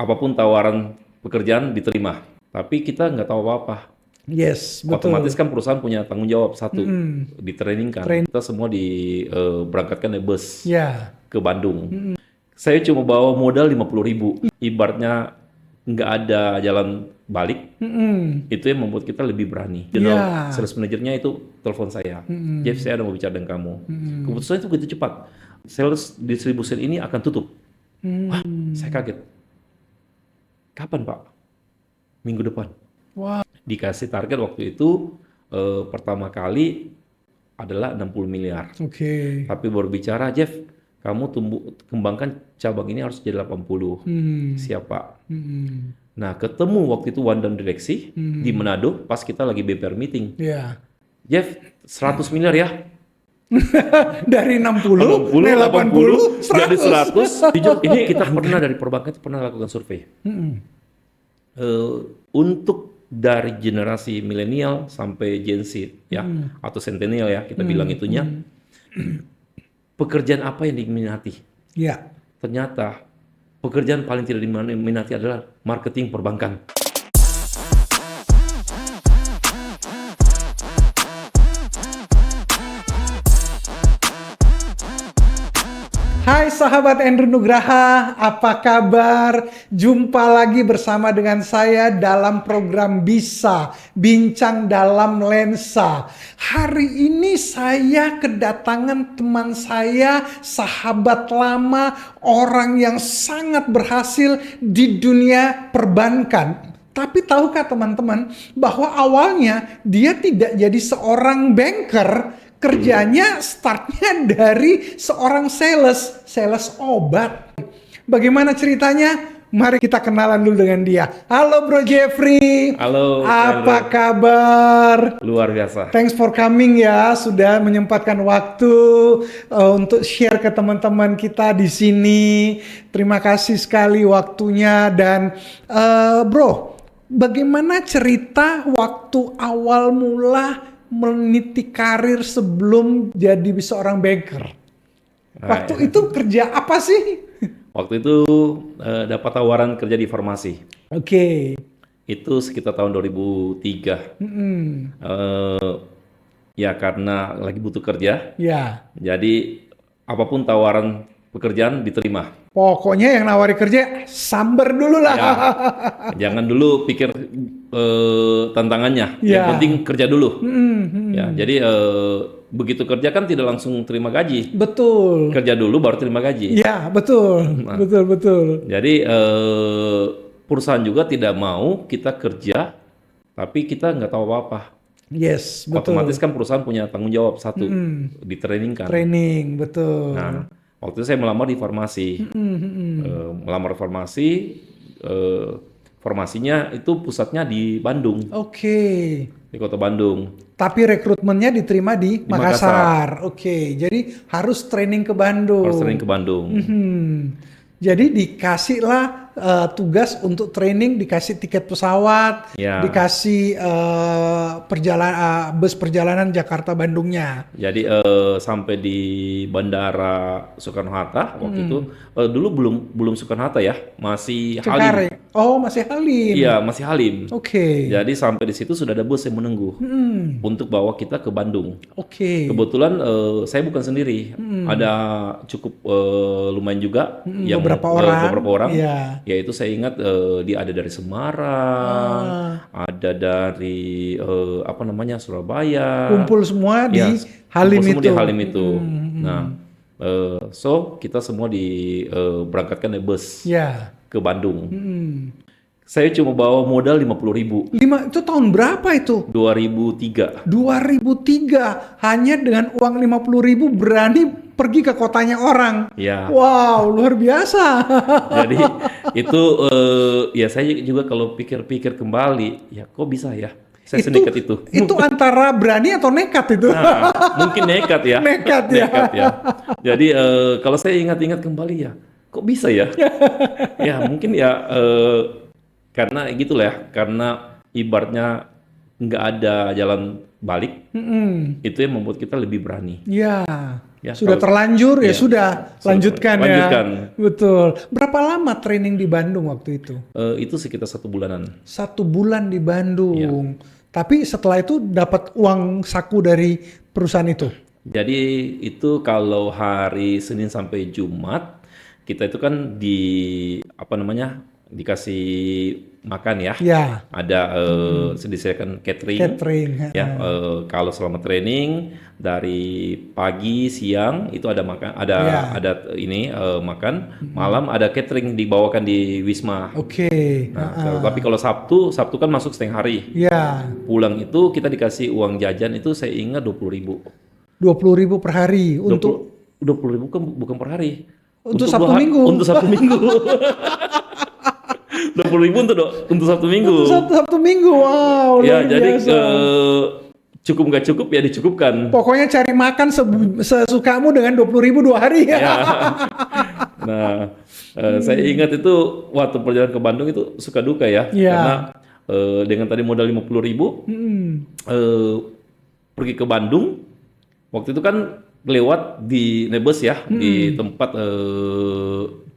apapun tawaran pekerjaan diterima. Tapi kita nggak tahu apa-apa. Yes, betul. Otomatis kan perusahaan punya tanggung jawab satu, di training kan. Kita semua berangkatkan naik bus Ya, ke Bandung. Saya cuma bawa modal 50.000. Ibaratnya nggak ada jalan balik. Itu yang membuat kita lebih berani. General sales manajernya itu telepon saya. Jeff, saya ada mau bicara dengan kamu. Keputusannya itu begitu cepat. Sales distribution ini akan tutup. Wah, saya kaget. Kapan Pak? Minggu depan. wah, Dikasih target waktu itu pertama kali adalah 60 miliar. oke. Tapi baru bicara, Jeff, kamu kembangkan cabang ini harus jadi 80. Siapa? Nah, ketemu waktu itu One Down Direksi di Manado pas kita lagi BPR meeting. Ya. Jeff, 100 miliar ya. Dari 60, 80, 80, jadi 100. Jujur, ini kita pernah dari perbankan pernah lakukan survei. Untuk dari generasi milenial sampai Gen Z ya, atau centennial ya, kita bilang itunya, pekerjaan apa yang diminati? Ya. Ternyata pekerjaan paling tidak diminati adalah marketing perbankan. Hai sahabat Andrew Nugraha, apa kabar? Jumpa lagi bersama dengan saya dalam program Bisa, Bincang Dalam Lensa. Hari ini saya kedatangan teman saya, sahabat lama, orang yang sangat berhasil di dunia perbankan. Tapi tahukah teman-teman bahwa awalnya dia tidak jadi seorang banker, kerjanya startnya dari seorang sales obat. Bagaimana ceritanya? Mari kita kenalan dulu dengan dia. Halo Bro Jeffrey. Halo. Apa kabar? Luar biasa. Thanks for coming ya, sudah menyempatkan waktu untuk share ke teman-teman kita di sini. Terima kasih sekali waktunya dan Bro, bagaimana cerita waktu awal mula meniti karir sebelum jadi seorang banker? Waktu itu kerja apa sih? Waktu itu dapat tawaran kerja di farmasi. Oke. Itu sekitar tahun 2003. Ya karena lagi butuh kerja. Ya. Jadi apapun tawaran pekerjaan diterima. Pokoknya yang nawari kerja samber dulu lah. Ya, jangan dulu pikir tantangannya. Yang penting kerja dulu. Ya, jadi begitu kerja kan tidak langsung terima gaji. Betul. Kerja dulu baru terima gaji. Ya, betul. Nah, betul. Jadi perusahaan juga tidak mau kita kerja, tapi kita nggak tahu apa-apa. Yes, betul. Otomatis kan perusahaan punya tanggung jawab satu, di training kan. Training, betul. Nah, waktu itu saya melamar di farmasi. Melamar farmasi, formasinya itu pusatnya di Bandung. Oke. Di kota Bandung. Tapi rekrutmennya diterima di Makassar. Oke, jadi harus training ke Bandung. Harus training ke Bandung. Jadi dikasihlah tugas untuk training, dikasih tiket pesawat, dikasih bus perjalanan Jakarta Bandungnya. Jadi sampai di Bandara Soekarno-Hatta waktu itu, dulu belum Soekarno-Hatta ya, masih Halim. Oh, masih Halim. Iya, masih Halim. Oke. Jadi sampai di situ sudah ada bus yang menunggu untuk bawa kita ke Bandung. Oke. Kebetulan saya bukan sendiri, ada cukup lumayan juga yang beberapa orang. Yeah. Yaitu saya ingat dia ada dari Semarang, ada dari Surabaya. Kumpul semua di Halim itu. Di Halim itu. Nah, so kita semua berangkatkan naik bus ke Bandung. Saya cuma bawa modal 50.000. Itu tahun berapa itu? 2003. 2003. Hanya dengan uang 50.000 berani pergi ke kotanya orang. Ya. Wow, luar biasa. Jadi itu ya saya juga kalau pikir-pikir kembali, ya kok bisa ya? Saya senekat itu. Itu antara berani atau nekat itu? Nah, mungkin nekat ya. Nekat ya. Jadi kalau saya ingat-ingat kembali ya, kok bisa ya? Ya mungkin ya karena gitulah ya, karena ibaratnya nggak ada jalan balik, itu yang membuat kita lebih berani. Ya, Ya, sudah kalau- terlanjur ya ya, sudah lanjutkan ya. lanjutkan. Betul. Berapa lama training di Bandung waktu itu? Itu sekitar 1 bulanan. 1 bulan di Bandung. Iya. Tapi setelah itu dapat uang saku dari perusahaan itu. Jadi itu kalau hari Senin sampai Jumat kita itu kan dikasih makan ya. Ya, Ada disediakan catering. catering. Ya, kalau selama training dari pagi siang itu ada makan, Ya. ada ini makan, malam ada catering dibawakan di Wisma. Oke. Nah, tapi kalau Sabtu kan masuk setengah hari. Ya, Pulang itu kita dikasih uang jajan itu saya ingat 20.000. 20.000 per hari untuk 20.000 kan bukan per hari. Untuk Untuk Sabtu Minggu. Untuk Sabtu Minggu. 20.000 untuk Sabtu Minggu. Sabtu Minggu. Wow, Ya, luar jadi biasa. cukup nggak cukup ya dicukupkan. Pokoknya cari makan sesukamu dengan 20.000 2 hari ya. Ya. Nah, saya ingat itu waktu perjalanan ke Bandung itu suka duka ya, Iya. karena dengan tadi modal 50.000 pergi ke Bandung. Waktu itu kan lewat di Nebes ya, di tempat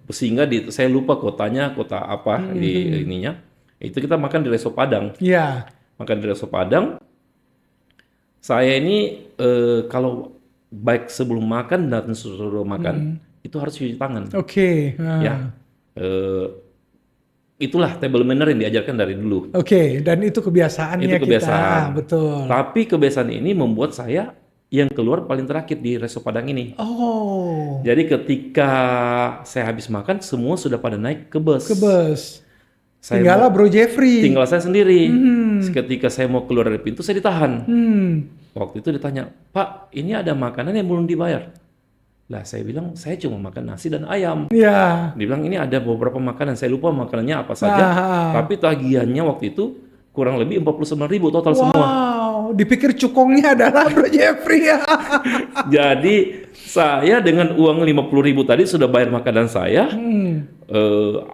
singgah saya lupa kotanya, kota apa di ininya. Itu kita makan di Resto Padang. Iya. Makan di Resto Padang. Saya ini kalau baik sebelum makan dan sesudah makan itu harus cuci tangan. Oke. Ya, itulah table manner yang diajarkan dari dulu. Oke, dan itu kebiasaannya Itu kebiasaan. kita. Betul. Tapi kebiasaan ini membuat saya yang keluar paling terakhir di Resto Padang ini. Oh, Jadi ketika saya habis makan, semua sudah pada naik ke bus. ke bus. Saya Tinggallah Bro Jeffrey. tinggal saya sendiri. Ketika saya mau keluar dari pintu, saya ditahan. Waktu itu ditanya, Pak, ini ada makanan yang belum dibayar. Lah, saya bilang, saya cuma makan nasi dan ayam. Ya. Dibilang, ini ada beberapa makanan, saya lupa makanannya apa saja. Tapi tagihannya waktu itu kurang lebih 49.000 total semua. Wow, dipikir cukongnya adalah Bro Jeffrey ya. Jadi, saya dengan uang 50.000 tadi sudah bayar makanan saya.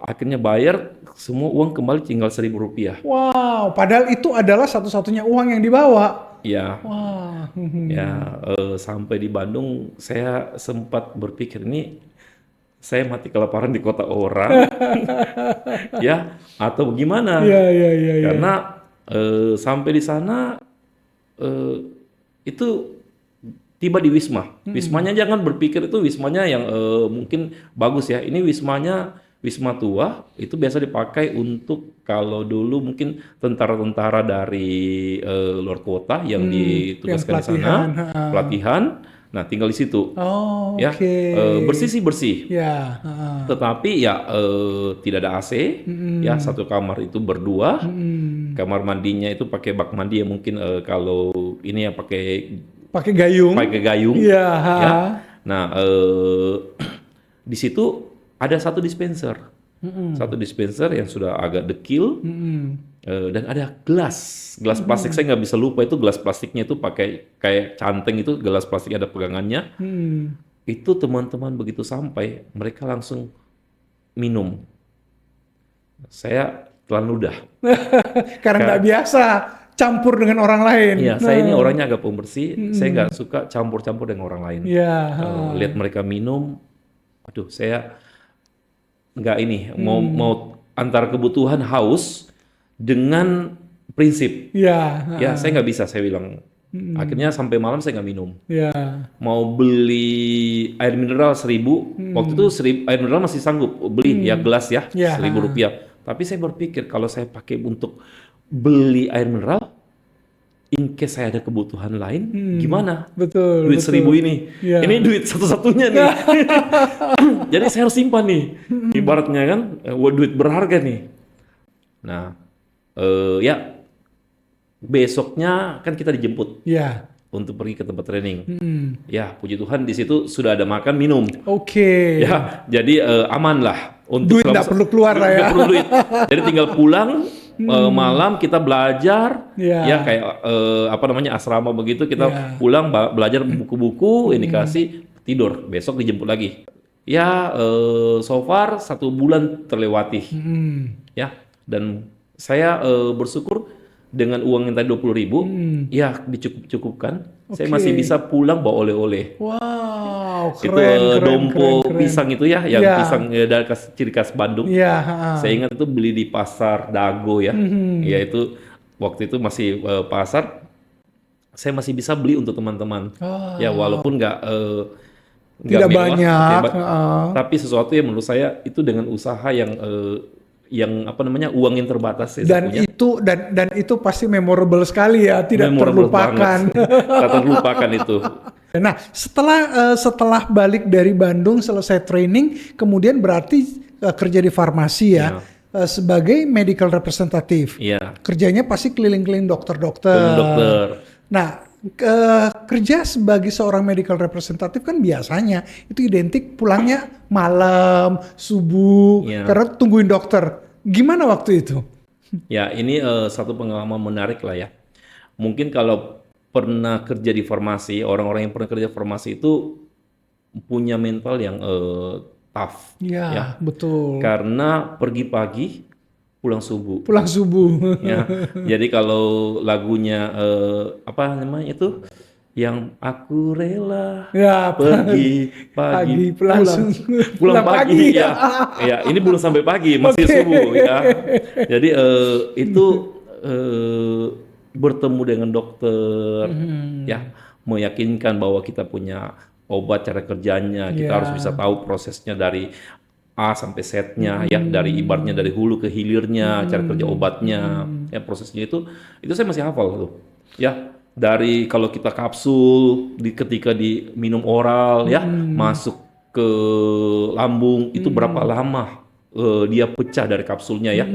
Akhirnya bayar, semua uang kembali tinggal 1.000 rupiah. Wow, padahal itu adalah satu-satunya uang yang dibawa. Ya, Wah. ya sampai di Bandung saya sempat berpikir ini saya mati kelaparan di kota orang, ya atau gimana? Iya, iya, iya. Iya. Karena sampai di sana itu tiba di Wisma. Wismanya jangan berpikir itu wismanya yang mungkin bagus ya. Ini Wisma tua itu biasa dipakai untuk kalau dulu mungkin tentara-tentara dari luar kota yang ditugaskan di sana pelatihan. Nah, tinggal di situ. Oh, Ya, oke. bersih sih bersih. Ya. Tetapi ya tidak ada AC. Ya, satu kamar itu berdua. Kamar mandinya itu pakai bak mandi yang mungkin kalau ini ya Pakai gayung. pakai gayung. Iya. Ya. Nah, di situ ada satu dispenser. Satu dispenser yang sudah agak dekil. Dan ada gelas plastik. Saya nggak bisa lupa itu gelas plastiknya itu pakai kayak canteng itu gelas plastik ada pegangannya. Itu teman-teman begitu sampai mereka langsung minum. Saya telan ludah. Karena nggak biasa campur dengan orang lain. Iya, saya ini orangnya agak pembersih. Saya nggak suka campur-campur dengan orang lain. Iya. Lihat mereka minum, aduh saya nggak ini mau antara kebutuhan haus dengan prinsip. Iya. Ya saya nggak bisa, saya bilang. Akhirnya sampai malam saya nggak minum. Iya. Mau beli air mineral 1.000, waktu itu air mineral masih sanggup beli ya gelas ya Ya. 1.000 rupiah. Tapi saya berpikir kalau saya pakai untuk beli air mineral, in case saya ada kebutuhan lain, gimana? Betul. Duit betul. 1.000 ini, Ya. ini duit satu-satunya nih. Jadi saya harus simpan nih, ibaratnya kan, duit berharga nih. Nah, ya besoknya kan kita dijemput Iya. untuk pergi ke tempat training. Ya, puji Tuhan di situ sudah ada makan minum. Oke. Ya, jadi aman lah. Untuk Duit nggak perlu keluar lah ya. nggak perlu duit. Jadi tinggal pulang malam kita belajar. Ya. Ya kayak apa namanya asrama begitu kita Ya. pulang belajar buku-buku, ini dikasih tidur. Besok dijemput lagi. Ya, so far 1 bulan terlewati. Ya, dan saya bersyukur dengan uang yang tadi 20.000, ya dicukup-cukupkan. Saya masih bisa pulang bawa oleh-oleh. Wow, Itu keren, dompo keren. pisang itu ya, yang pisang dari ciri khas Bandung. Iya, Saya ingat itu beli di pasar Dago ya. Ya itu waktu itu masih pasar. Saya masih bisa beli untuk teman-teman. Ya walaupun nggak tidak mewah, banyak. tapi sesuatu yang menurut saya itu dengan usaha yang apa namanya, uang yang terbatas saya Dan punya. itu pasti memorable sekali ya, tidak Memorable terlupakan. Tak terlupakan itu. Nah, setelah balik dari Bandung selesai training, kemudian berarti kerja di farmasi ya, sebagai medical representative. Iya. Kerjanya pasti keliling-keliling dokter-dokter. Keliling dokter. Nah, kerja sebagai seorang medical representative kan biasanya itu identik pulangnya malam, subuh, karena tungguin dokter. Gimana waktu itu? Ya, ini satu pengalaman menarik lah ya. Mungkin kalau pernah kerja di farmasi, orang-orang yang pernah kerja di farmasi itu punya mental yang tough. Ya, betul. Karena pergi pagi, pulang subuh. Pulang subuh. Ya, jadi kalau lagunya apa namanya itu, yang aku rela pergi pagi pulang pagi ya. Ya, ini belum sampai pagi, masih subuh ya. Jadi itu bertemu dengan dokter, ya, meyakinkan bahwa kita punya obat, cara kerjanya, kita harus bisa tahu prosesnya dari A sampai Z-nya, ya, dari ibaratnya dari hulu ke hilirnya, cara kerja obatnya, ya, prosesnya itu saya masih hafal tuh, ya, dari kalau kita kapsul, ketika diminum oral, ya, masuk ke lambung itu berapa lama dia pecah dari kapsulnya ya.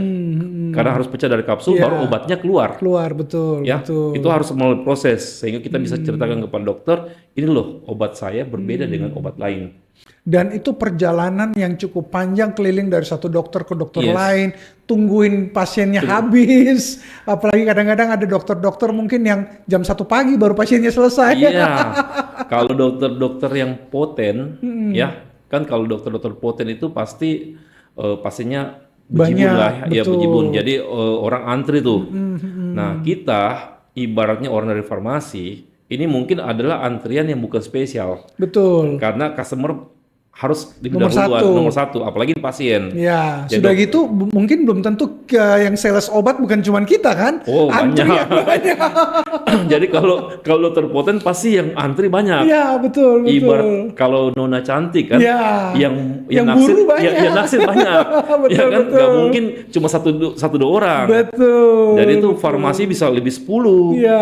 Karena harus pecah dari kapsul baru obatnya keluar. Betul, ya, betul. Itu harus melalui proses sehingga kita bisa ceritakan kepada dokter, ini loh obat saya berbeda dengan obat lain. Dan itu perjalanan yang cukup panjang, keliling dari satu dokter ke dokter lain, tungguin pasiennya habis. Apalagi kadang-kadang ada dokter-dokter mungkin yang jam 1 pagi baru pasiennya selesai. Iya, kalau dokter-dokter yang poten, ya kan, kalau dokter-dokter poten itu pasti pasiennya bejibun lah, ya bejibun. Jadi orang antri tuh. Nah, kita ibaratnya orang dari farmasi, ini mungkin adalah antrian yang bukan spesial. Betul. Karena customer harus nomor satu, apalagi pasien. Ya, sudah gitu mungkin belum tentu yang sales obat bukan cuma kita kan? Oh, banyak. Jadi kalau terpoten pasti yang antri banyak. Iya, betul. Ibarat kalau nona cantik kan, yang naksir banyak. Yang naksir banyak. Betul, ya kan, betul. nggak mungkin cuma satu dua orang. Betul. Jadi itu farmasi bisa lebih 10. Iya.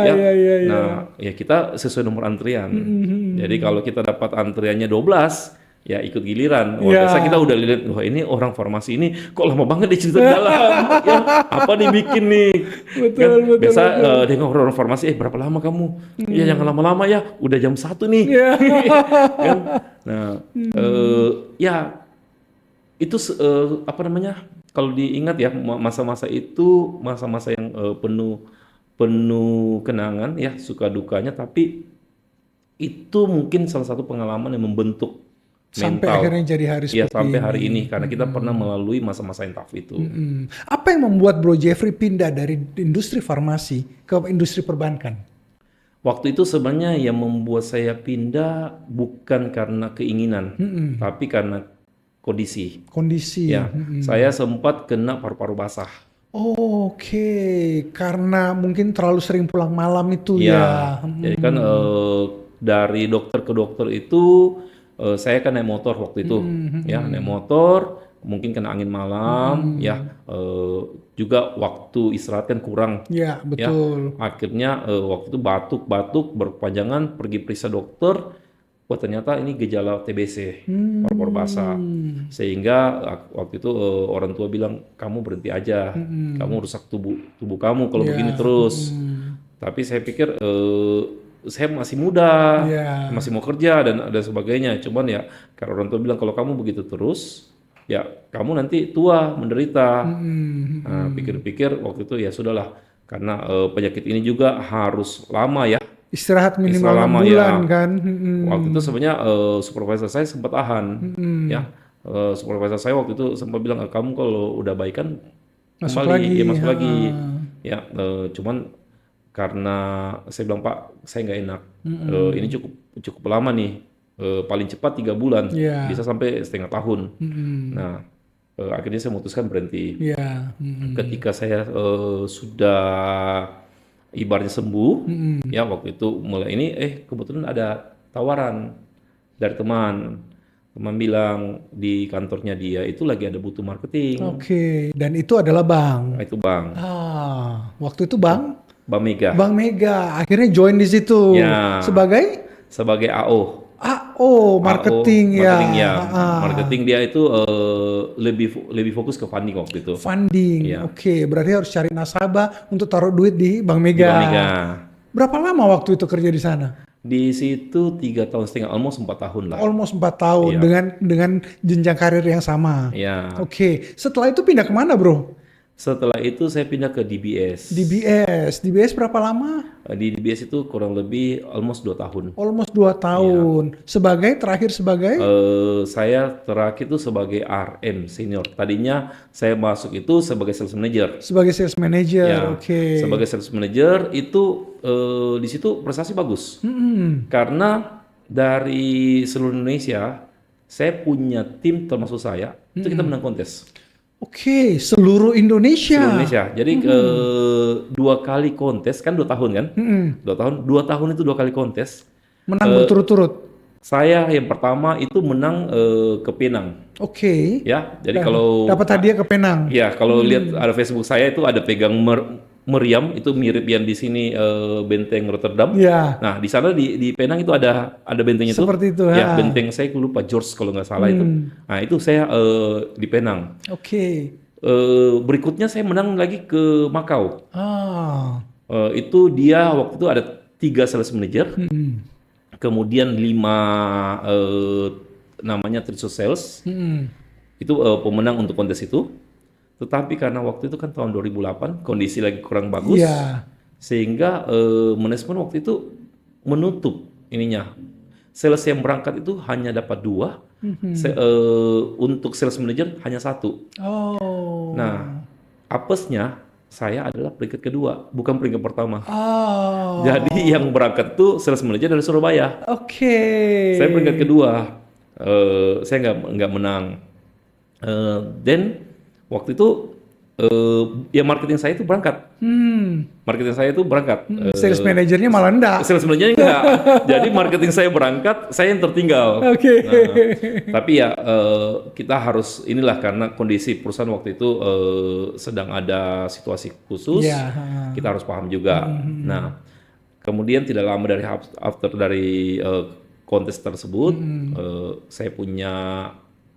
Nah, ya kita sesuai nomor antrian. Jadi kalau kita dapat antriannya 12, ya ikut giliran. Biasa kita udah lihat, wah ini orang farmasi ini kok lama banget dia cerita dalam. Ya, apa dibikin nih? Betul. Biasa dengan orang farmasi, berapa lama kamu? Ya jangan lama-lama ya, udah jam 1 nih. Kan? Nah, ya itu apa namanya? Kalau diingat ya, masa-masa itu masa-masa yang penuh kenangan ya, suka dukanya, tapi itu mungkin salah satu pengalaman yang membentuk sampai mental. akhirnya jadi hari seperti sampai hari ini karena kita pernah melalui masa-masa yang tough itu. Apa yang membuat Bro Jeffrey pindah dari industri farmasi ke industri perbankan? Waktu itu sebenarnya yang membuat saya pindah bukan karena keinginan, tapi karena kondisi. Ya, saya sempat kena paru-paru basah. Oke, karena mungkin terlalu sering pulang malam itu ya. Jadi kan dari dokter ke dokter itu saya kan naik motor waktu itu, ya, naik motor, mungkin kena angin malam, ya, juga waktu istirahat kan kurang, ya, betul. Ya, akhirnya waktu itu batuk berkepanjangan, pergi periksa dokter, wah ternyata ini gejala TBC, paru-paru basah, sehingga waktu itu orang tua bilang kamu berhenti aja, kamu rusak tubuh kamu kalau begini terus, tapi saya pikir saya masih muda, masih mau kerja dan ada sebagainya. Cuman ya, karena orang tua bilang kalau kamu begitu terus, ya kamu nanti tua menderita. Nah, pikir-pikir waktu itu ya sudahlah, karena penyakit ini juga harus lama ya. Istirahat minimal 6 bulan kan. Waktu itu sebenarnya supervisor saya sempat tahan, ya. Supervisor saya waktu itu sempat bilang kamu kalau udah baikan masuk lagi. Ya, cuman karena saya bilang Pak, saya nggak enak. Ini cukup lama nih. Paling cepat 3 bulan, Iya. bisa sampai setengah tahun. Nah, akhirnya saya memutuskan berhenti. Iya. Ketika saya sudah ibaratnya sembuh, ya waktu itu mulai ini, kebetulan ada tawaran dari teman. Teman bilang di kantornya dia itu lagi ada butuh marketing. Oke, dan itu adalah bank. Nah, itu Bang, Waktu itu Bang Mega. Bank Mega akhirnya join di situ Ya, sebagai sebagai AO. marketing ya. Marketing ya. Marketing dia itu lebih fokus ke funding waktu itu. Funding. Iya. Oke, berarti harus cari nasabah untuk taruh duit di Bank Di Mega. Bank Mega. Berapa lama waktu itu kerja di sana? Di situ 3 tahun setengah, almost 4 tahun lah. Almost 4 tahun Iya. dengan jenjang karir yang sama. Ya. Oke, setelah itu pindah kemana bro? Setelah itu saya pindah ke DBS. DBS berapa lama? Di DBS itu kurang lebih almost 2 tahun. Almost 2 tahun. Terakhir sebagai? Saya terakhir itu sebagai RM senior. Tadinya saya masuk itu sebagai sales manager. Sebagai sales manager, Ya, oke. sebagai sales manager itu di situ prestasi bagus. Karena dari seluruh Indonesia, saya punya tim termasuk saya, itu kita menang kontes. Oke, seluruh Indonesia. Seluruh Indonesia. Jadi 2 kali kontes, kan 2 tahun kan? 2 tahun itu 2 kali kontes. Menang berturut-turut. Saya yang pertama itu menang ke Penang. Oke. Ya, jadi kalau Dapat hadiah ke Penang. ya kalau lihat ada Facebook saya itu ada pegang meriam itu mirip yang di sini benteng Rotterdam. Ya. Nah di sana di Penang itu ada benteng itu. Seperti itu, Ya ha. benteng saya lupa George kalau nggak salah itu. Nah itu saya di Penang. Oke. Berikutnya saya menang lagi ke Makau. Itu Itu dia waktu itu ada 3 sales manager, kemudian 5 namanya Triso Sales. Itu pemenang untuk kontes itu. Tetapi karena waktu itu kan tahun 2008 kondisi lagi kurang bagus, Iya. sehingga manajemen waktu itu menutup ininya. Sales yang berangkat itu hanya dapat 2, untuk sales manager hanya 1. Oh. Nah, apesnya saya adalah peringkat kedua, bukan peringkat pertama. Oh. Jadi yang berangkat tuh sales manager dari Surabaya. Oke. Saya peringkat kedua, saya nggak menang. Dan waktu itu ya marketing saya itu berangkat. Marketing saya itu berangkat. Sales manajernya malah enggak. Sales manajernya enggak. Jadi marketing saya berangkat, saya yang tertinggal. Oke. Tapi ya kita harus inilah karena kondisi perusahaan waktu itu sedang ada situasi khusus. Iya. Kita harus paham juga. Nah, kemudian tidak lama dari kontes tersebut, saya punya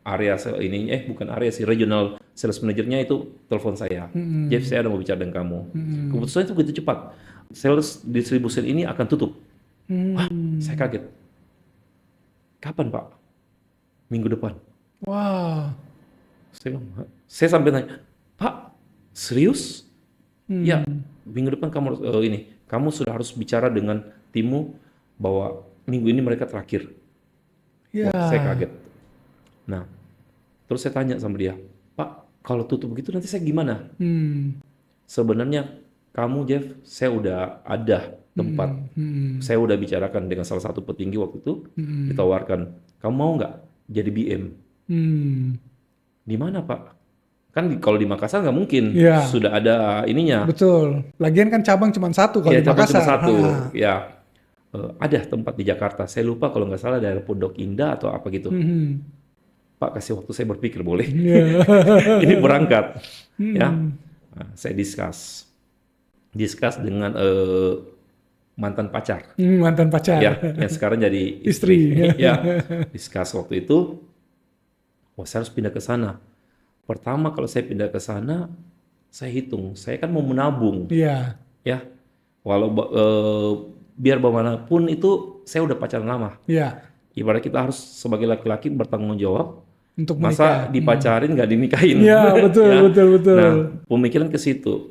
area ini bukan area sih, regional sales manajernya itu telepon saya. Jeff, saya ada mau bicara dengan kamu. Keputusannya itu begitu cepat. Sales distribution ini akan tutup. Wah, saya kaget. Kapan Pak? Minggu depan. Wah. Saya sampai nanya, Pak, serius? Ya, minggu depan kamu kamu sudah harus bicara dengan timmu bahwa minggu ini mereka terakhir. Ya. Wah, saya kaget. Nah, terus saya tanya sama dia, Pak, kalau tutup begitu nanti saya gimana? Sebenarnya kamu Jeff, saya udah ada tempat. Saya udah bicarakan dengan salah satu petinggi waktu itu, ditawarkan, kamu mau nggak jadi BM? Di mana Pak? Kan kalau di Makassar nggak mungkin, Ya. sudah ada ininya. Betul. Lagian kan cabang cuma 1 kalau Ya, di cabang Makassar. cuma 1. Ha. Ya, ada tempat di Jakarta. Saya lupa kalau nggak salah daerah Pondok Indah atau apa gitu. Pak, kasih waktu saya berpikir boleh? Ini berangkat, ya. Nah, saya discuss dengan mantan pacar, Mantan pacar. ya, yang sekarang jadi Istri. ya, discuss waktu itu. Wah, saya harus pindah ke sana. Pertama, kalau saya pindah ke sana, saya hitung, saya kan mau menabung, Iya. ya. Walau biar bagaimanapun itu saya udah pacaran lama. Iya. Ibarat kita harus sebagai laki-laki bertanggung jawab. Untuk Masa menikah. dipacarin nggak dinikahin? Iya, betul, Ya. betul. Nah, pemikiran ke situ.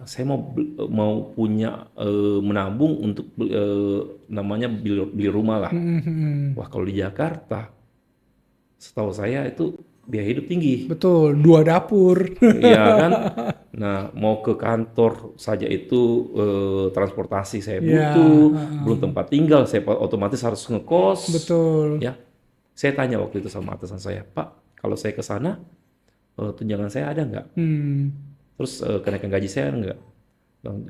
Saya mau punya menabung untuk namanya beli rumah lah. Wah, kalau di Jakarta, setahu saya itu biaya hidup tinggi. Betul, 2 dapur. Iya kan? Nah, mau ke kantor saja itu transportasi saya Ya, butuh, belum tempat tinggal, saya otomatis harus ngekos. betul. Ya, saya tanya waktu itu sama atasan saya, Pak, kalau saya ke sana, tunjangan saya ada nggak? Hmm. Terus kenaikan gaji saya ada nggak?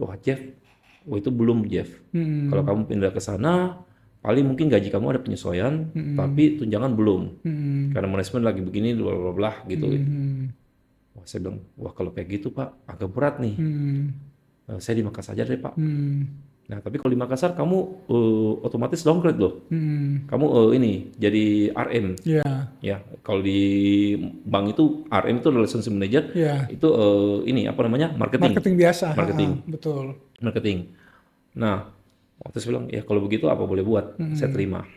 Wah, Jeff, itu belum, Jeff. Hmm. Kalau kamu pindah ke sana, paling mungkin gaji kamu ada penyesuaian, tapi tunjangan belum. Hmm. Karena manajemen lagi begini, bla bla bla gitu. Hmm. Wah, saya bilang, wah kalau kayak gitu Pak, agak berat nih. Hmm. Saya di Makassar aja deh Pak. Hmm. Nah, tapi kalau di Makassar kamu otomatis downgrade loh. Hmm. Kamu ini jadi RM. Ya, Ya, kalau di bank itu RM itu relationship manager, ya. itu ini apa namanya? Marketing. Marketing biasa. Marketing. Betul. Marketing. Nah, waktu saya bilang, ya kalau begitu apa boleh buat, saya terima.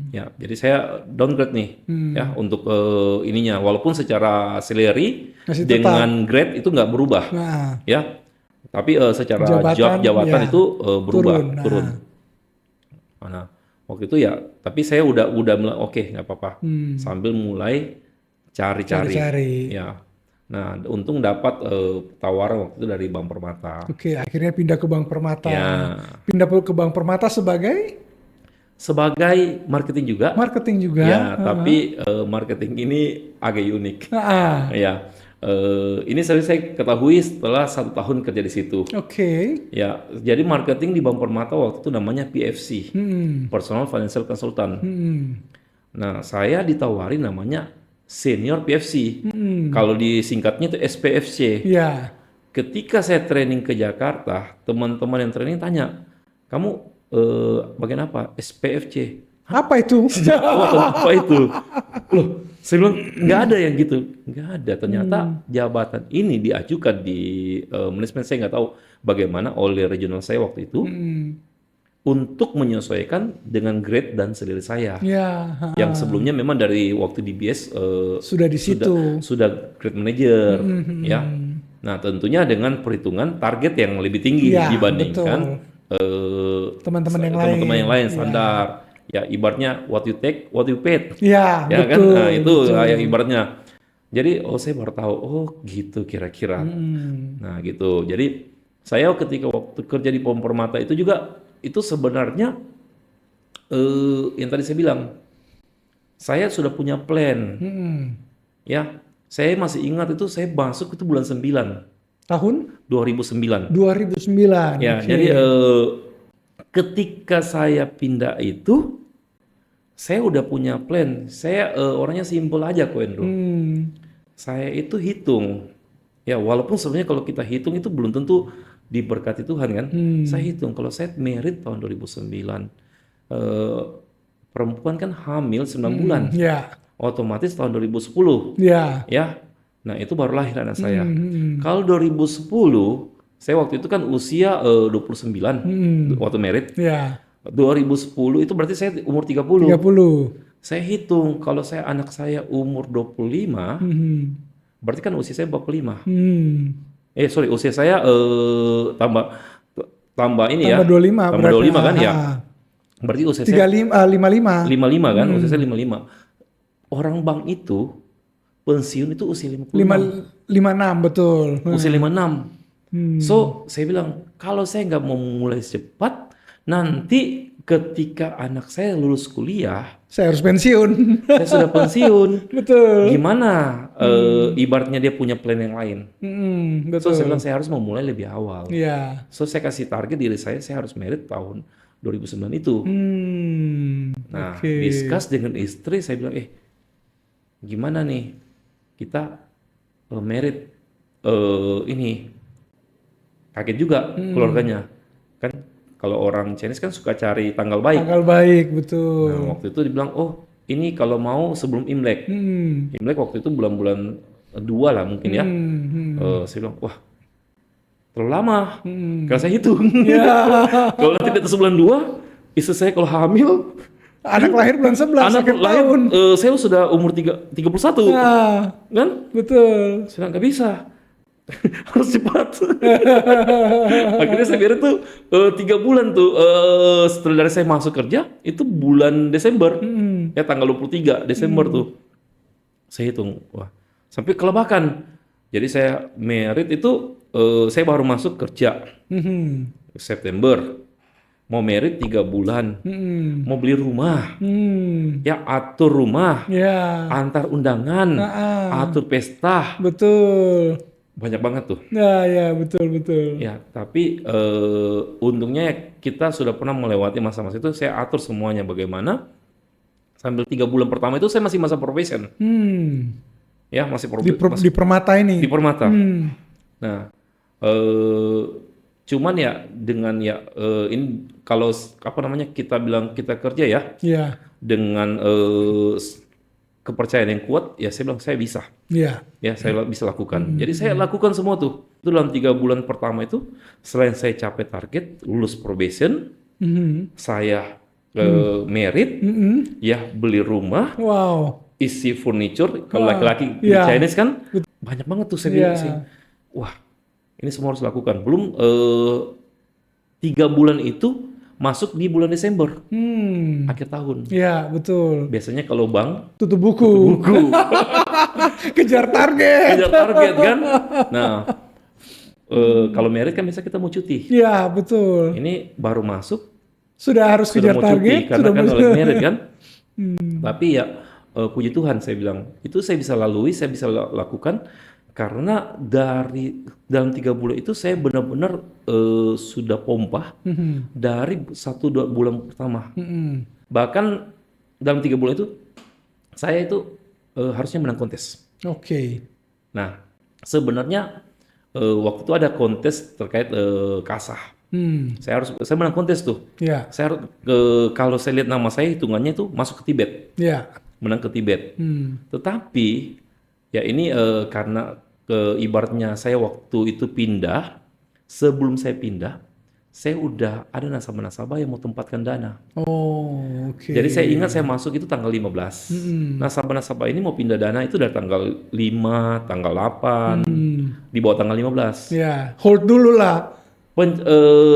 Ya, jadi saya downgrade nih, ya untuk ininya, walaupun secara salary Masih dengan grade itu nggak berubah, Nah, ya. Tapi secara Jabatan, jabatan ya, itu berubah, turun. Nah. turun. Nah, waktu itu ya, tapi saya udah bilang oke, nggak apa-apa, sambil mulai cari-cari, Cari-cari. ya. Nah, untung dapat tawaran waktu itu dari Bank Permata. Oke, akhirnya pindah ke Bank Permata. Ya. Pindah ke Bank Permata sebagai Sebagai marketing juga, marketing juga. ya, tapi marketing ini agak unik. Ah, Ya, ini saya ketahui setelah 1 tahun kerja di situ. oke. Ya, jadi marketing di Bank Permata waktu itu namanya PFC, Personal Financial Consultant. Nah, saya ditawari namanya Senior PFC. Kalau disingkatnya itu SPFC. Ya. Ketika saya training ke Jakarta, teman-teman yang training tanya, kamu bagian apa? SPFC. Apa itu? Apa itu? Loh, saya bilang nggak ada yang gitu, nggak ada. Ternyata jabatan ini diajukan di manajemen, saya nggak tahu bagaimana, oleh regional saya waktu itu untuk menyesuaikan dengan grade dan salary saya. Ya. Yang sebelumnya memang dari waktu di BS Sudah di situ. sudah grade manager, ya. Nah, tentunya dengan perhitungan target yang lebih tinggi Ya, dibandingkan teman-teman yang lain standar. Ya, ibaratnya what you take, what you paid. Ya, Ya kan? betul. Nah, itu betul. yang ibaratnya. Jadi, saya baru tahu, oh gitu kira-kira. Nah, gitu. Jadi, saya ketika waktu kerja di Bank Permata itu juga, itu sebenarnya yang tadi saya bilang, saya sudah punya plan. Ya, saya masih ingat itu saya masuk itu bulan 9. Tahun 2009. 2009. Ya, oke. jadi ketika saya pindah itu, saya udah punya plan. Saya orangnya simpel aja kok, Endro. Saya itu hitung. Ya, walaupun sebenarnya kalau kita hitung itu belum tentu diberkati Tuhan kan. Saya hitung kalau saya merit tahun 2009, perempuan kan hamil 9 bulan. Ya. Otomatis tahun 2010. Ya. Ya. Nah, itu baru lahir anak saya. Kalau 2010, saya waktu itu kan usia 29 waktu merit. Ya. 2010 itu berarti saya umur 30. 30. Saya hitung kalau anak saya umur 25, berarti kan usia saya 45. Sorry, usia saya tambah ini ya. Tambah 25 Tambah berarti. 25 kan ya. Berarti usia saya 55. 55 kan, usia saya 55. Orang bank itu pensiun itu usia 56. 56 betul. Usia 56. So, saya bilang, kalau saya nggak mau mulai cepat, nanti ketika anak saya lulus kuliah, Saya harus pensiun. saya sudah pensiun. Betul. Gimana? Ibaratnya dia punya plan yang lain. So, Betul. saya bilang, saya harus memulai lebih awal. Iya. So, saya kasih target diri saya harus merit tahun 2009 itu. Nah, discuss dengan istri, saya bilang, gimana nih? Kita merit ini. Kaget juga keluarganya. Kan kalau orang Chinese kan suka cari tanggal baik. Tanggal baik, betul. Nah, waktu itu dibilang, oh ini kalau mau sebelum Imlek. Imlek waktu itu bulan-bulan 2 lah mungkin ya. Saya bilang, wah terlalu lama. Kalau saya hitung. Kalau nanti di atas bulan 2, istri saya kalau hamil, anak lahir bulan 11, anak akhir lahir, tahun. saya sudah umur 31. Nah, Kan? betul. Saya nggak bisa. Harus cepat. Akhirnya saya kira tuh 3 bulan tuh setelah dari saya masuk kerja itu bulan Desember. Ya tanggal 23 Desember tuh. Saya hitung, wah, sampai kelabakan. Jadi saya merit itu, saya baru masuk kerja Mhm. September, mau merit 3 bulan, Mhm. mau beli rumah, Hmm. ya atur rumah, Ya. antar undangan, Ah, atur pesta, betul. banyak banget tuh. Ya, ya, betul, betul. Ya, tapi untungnya kita sudah pernah melewati masa-masa itu, saya atur semuanya bagaimana. Sambil 3 bulan pertama itu saya masih masa probation, Hmm. ya masih Di Permata di ini. Permata. Hmm. Nah, eh, cuman ya dengan ya ini kalau apa namanya kita bilang kita kerja ya Ya, dengan kepercayaan yang kuat, ya saya bilang saya bisa, ya. ya saya bisa lakukan. Jadi saya Hmm. lakukan semua tuh. Itu dalam 3 bulan pertama itu, selain saya capai target lulus probation, Mhm. saya merit, Mhm. ya beli rumah, Wow. isi furniture. Kalau Wah. laki-laki di Ya. Chinese kan banyak banget tuh saya bilang sih. Ya. Wah, ini semua harus lakukan. Belum 3 bulan itu masuk di bulan Desember, Hmm. akhir tahun. Ya, betul. Biasanya kalau bank Tutup tutup buku. buku, Kejar target. kejar target kan. Nah, kalau merit kan biasa kita mau cuti. Ya, betul. Ini baru masuk Sudah harus sudah kejar mau target, cuti karena sudah kan mau. oleh merit kan. Tapi ya puji Tuhan saya bilang itu saya bisa lalui, saya bisa lakukan karena dalam 3 bulan itu saya benar-benar sudah pompa Mhm. dari 1-2 bulan pertama. Mhm. Bahkan dalam 3 bulan itu saya itu harusnya menang kontes. Oke. Nah, sebenarnya waktu itu ada kontes terkait kasah. Hmm. Saya menang kontes tuh. Ya. Saya harus kalau saya lihat nama saya hitungannya itu masuk ke Tibet, Ya. menang ke Tibet. Hmm. Tetapi ya ini karena ibaratnya saya waktu itu pindah, sebelum saya pindah, saya udah ada nasabah-nasabah yang mau tempatkan dana. Oh, oke. Jadi saya ingat saya masuk itu tanggal 15. Mm-mm. Nasabah-nasabah ini mau pindah dana itu dari tanggal 5, tanggal 8, Hmm. di bawah tanggal 15. Ya, hold dulu lah.